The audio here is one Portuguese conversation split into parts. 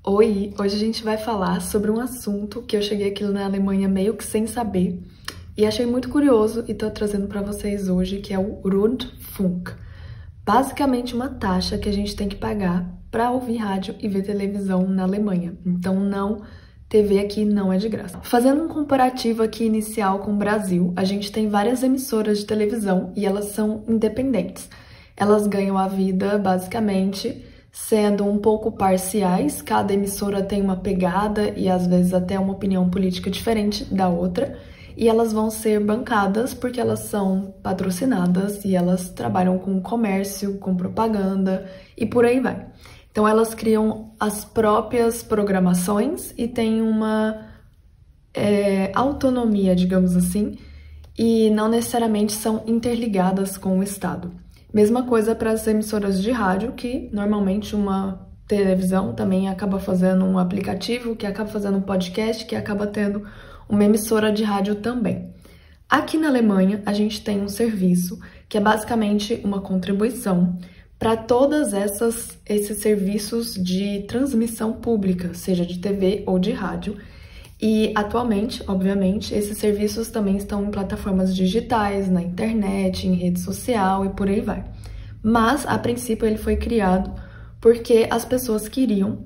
Oi, hoje a gente vai falar sobre um assunto que eu cheguei aqui na Alemanha meio que sem saber e achei muito curioso e tô trazendo para vocês hoje, que é o Rundfunk. Basicamente uma taxa que a gente tem que pagar para ouvir rádio e ver televisão na Alemanha. Então TV aqui não é de graça. Fazendo um comparativo aqui inicial com o Brasil, a gente tem várias emissoras de televisão e elas são independentes. Elas ganham a vida basicamente sendo um pouco parciais, cada emissora tem uma pegada e às vezes até uma opinião política diferente da outra, e elas vão ser bancadas porque elas são patrocinadas e elas trabalham com comércio, com propaganda e por aí vai. Então elas criam as próprias programações e têm uma autonomia, digamos assim, e não necessariamente são interligadas com o Estado. Mesma coisa para as emissoras de rádio, que normalmente uma televisão também acaba fazendo um aplicativo, que acaba fazendo um podcast, que acaba tendo uma emissora de rádio também. Aqui na Alemanha, a gente tem um serviço que é basicamente uma contribuição para todos esses serviços de transmissão pública, seja de TV ou de rádio. E atualmente, obviamente, esses serviços também estão em plataformas digitais, na internet, em rede social e por aí vai. Mas, a princípio, ele foi criado porque as pessoas queriam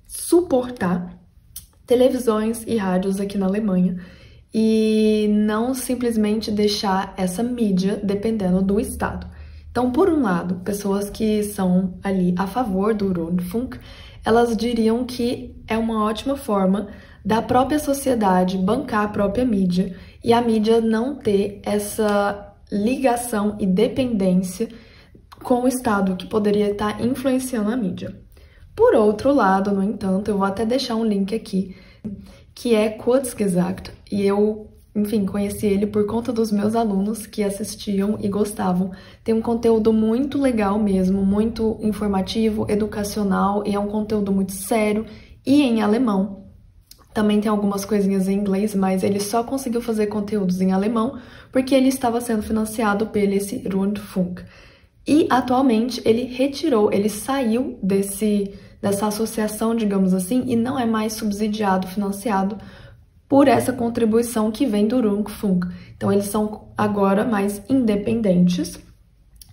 suportar televisões e rádios aqui na Alemanha e não simplesmente deixar essa mídia dependendo do Estado. Então, por um lado, pessoas que são ali a favor do Rundfunk, elas diriam que é uma ótima forma da própria sociedade bancar a própria mídia e a mídia não ter essa ligação e dependência com o Estado, que poderia estar influenciando a mídia. Por outro lado, no entanto, eu vou até deixar um link aqui, que é Kurzgesagt, e eu, enfim, conheci ele por conta dos meus alunos que assistiam e gostavam. Tem um conteúdo muito legal mesmo, muito informativo, educacional, e é um conteúdo muito sério e em alemão. Também tem algumas coisinhas em inglês, mas ele só conseguiu fazer conteúdos em alemão porque ele estava sendo financiado pelo esse Rundfunk. E atualmente ele saiu dessa associação, digamos assim, e não é mais subsidiado, financiado por essa contribuição que vem do Rundfunk. Então, eles são agora mais independentes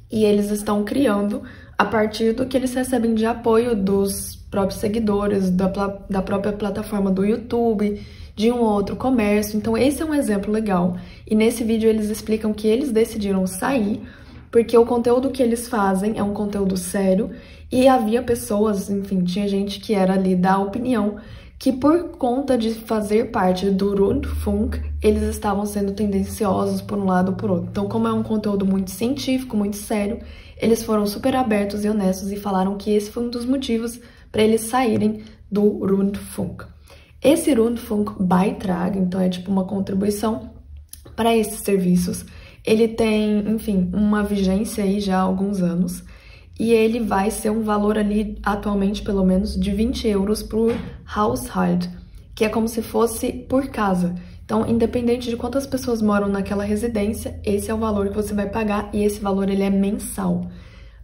e eles estão criando a partir do que eles recebem de apoio dos próprios seguidores, da própria plataforma do YouTube, de um outro comércio. Então, esse é um exemplo legal. E nesse vídeo eles explicam que eles decidiram sair porque o conteúdo que eles fazem é um conteúdo sério e havia pessoas, enfim, tinha gente que era ali da opinião que por conta de fazer parte do Rundfunk, eles estavam sendo tendenciosos por um lado ou por outro. Então, como é um conteúdo muito científico, muito sério, eles foram super abertos e honestos e falaram que esse foi um dos motivos para eles saírem do Rundfunk. Esse Rundfunk Beitrag, então é tipo uma contribuição para esses serviços. Ele tem, enfim, uma vigência aí já há alguns anos. E ele vai ser um valor ali, atualmente pelo menos, de 20 euros por Haushalt, que é como se fosse por casa. Então, independente de quantas pessoas moram naquela residência, esse é o valor que você vai pagar e esse valor ele é mensal.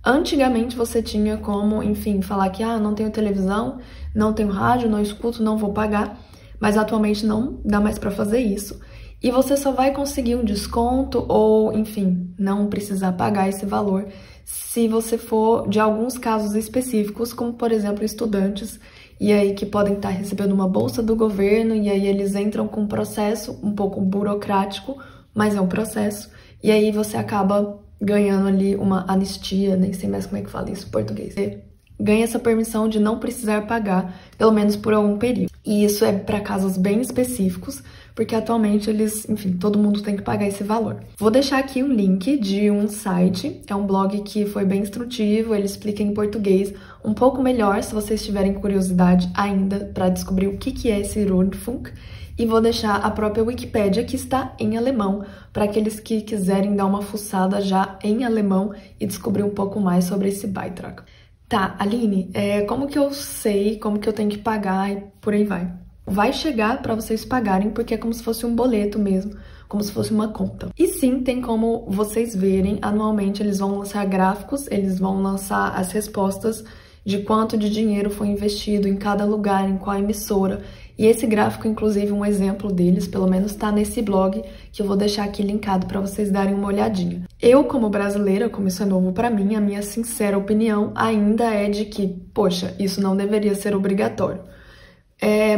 Antigamente você tinha como, enfim, falar que não tenho televisão, não tenho rádio, não escuto, não vou pagar, mas atualmente não dá mais para fazer isso. E você só vai conseguir um desconto ou, enfim, não precisar pagar esse valor se você for de alguns casos específicos, como, por exemplo, estudantes, e aí que podem estar recebendo uma bolsa do governo, e aí eles entram com um processo um pouco burocrático, mas é um processo, e aí você acaba ganhando ali uma anistia, nem sei mais como é que fala isso em português. Você ganha essa permissão de não precisar pagar, pelo menos por algum período. E isso é para casos bem específicos, porque atualmente enfim, todo mundo tem que pagar esse valor. Vou deixar aqui um link de um site, é um blog que foi bem instrutivo, ele explica em português um pouco melhor, se vocês tiverem curiosidade ainda para descobrir o que é esse Rundfunk. E vou deixar a própria Wikipédia, que está em alemão, para aqueles que quiserem dar uma fuçada já em alemão e descobrir um pouco mais sobre esse Beitrag. Tá, Aline, como que eu sei, como que eu tenho que pagar e por aí vai? Vai chegar para vocês pagarem, porque é como se fosse um boleto mesmo, como se fosse uma conta. E sim, tem como vocês verem, anualmente eles vão lançar gráficos, eles vão lançar as respostas de quanto de dinheiro foi investido em cada lugar, em qual emissora. E esse gráfico, inclusive, um exemplo deles, pelo menos está nesse blog, que eu vou deixar aqui linkado para vocês darem uma olhadinha. Eu, como brasileira, como isso é novo para mim, a minha sincera opinião ainda é de que, poxa, isso não deveria ser obrigatório.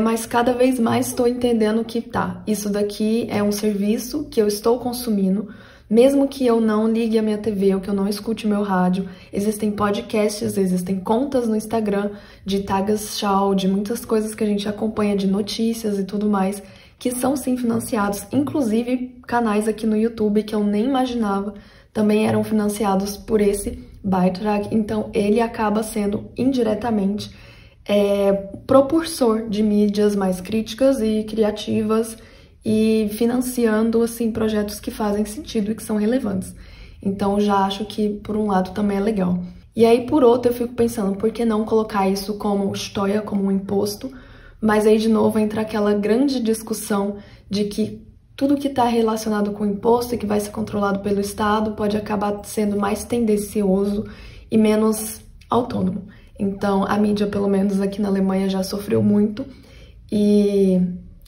Mas cada vez mais estou entendendo que isso daqui é um serviço que eu estou consumindo, mesmo que eu não ligue a minha TV ou que eu não escute o meu rádio. Existem podcasts, existem contas no Instagram de Tagesschau, de muitas coisas que a gente acompanha, de notícias e tudo mais, que são sim financiados, inclusive canais aqui no YouTube que eu nem imaginava também eram financiados por esse Beitrag, então ele acaba sendo indiretamente propulsor de mídias mais críticas e criativas e financiando, assim, projetos que fazem sentido e que são relevantes. Então, já acho que, por um lado, também é legal. E aí, por outro, eu fico pensando, por que não colocar isso como Steuer, como um imposto? Mas aí, de novo, entra aquela grande discussão de que tudo que está relacionado com imposto e que vai ser controlado pelo Estado pode acabar sendo mais tendencioso e menos autônomo. Então, a mídia, pelo menos aqui na Alemanha, já sofreu muito e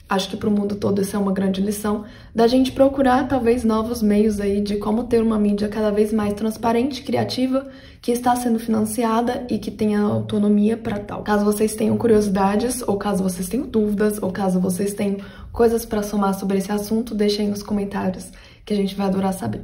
acho que para o mundo todo isso é uma grande lição da gente procurar, talvez, novos meios aí de como ter uma mídia cada vez mais transparente, criativa, que está sendo financiada e que tenha autonomia para tal. Caso vocês tenham curiosidades, ou caso vocês tenham dúvidas, ou caso vocês tenham coisas para somar sobre esse assunto, deixem nos comentários que a gente vai adorar saber.